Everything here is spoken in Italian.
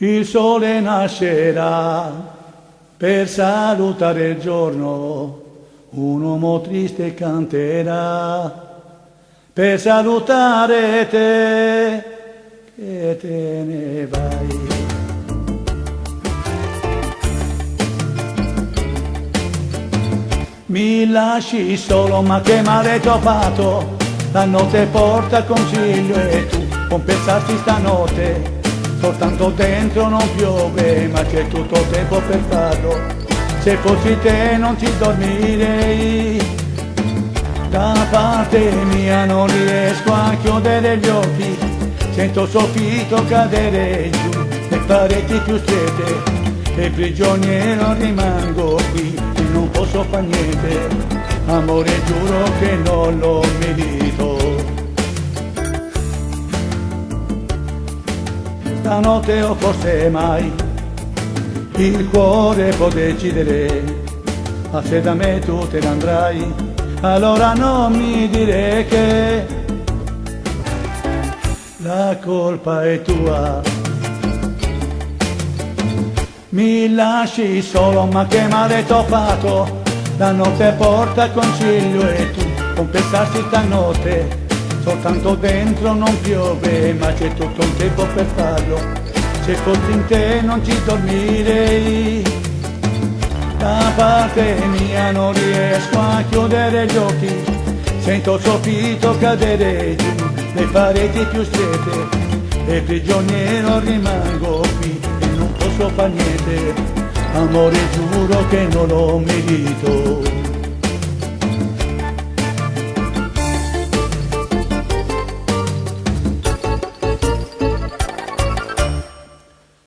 Il sole nascerà per salutare il giorno, un uomo triste canterà per salutare te che te ne vai. Mi lasci solo, ma che male t'ho fatto, la notte porta consiglio e tu compensarti stanotte. Soltanto dentro non piove, ma c'è tutto il tempo per farlo. Se fossi te non ci dormirei. Da parte mia non riesco a chiudere gli occhi, sento il soffitto cadere giù, le pareti più strette, e prigioniero rimango qui, e non posso far niente. Amore, giuro che non lo merito. Stanotte o forse mai il cuore può decidere, ma se da me tu te ne andrai, allora non mi dire che la colpa è tua. Mi lasci solo, ma che male t'ho fatto, la notte porta consiglio e tu compensarsi stanotte. Soltanto dentro non piove, ma c'è tutto un tempo per farlo. Se fossi in te non ci dormirei. Da parte mia non riesco a chiudere gli occhi, sento il soffitto cadere giù, le pareti più strette, e prigioniero rimango qui, e non posso far niente. Amore, giuro che non lo merito.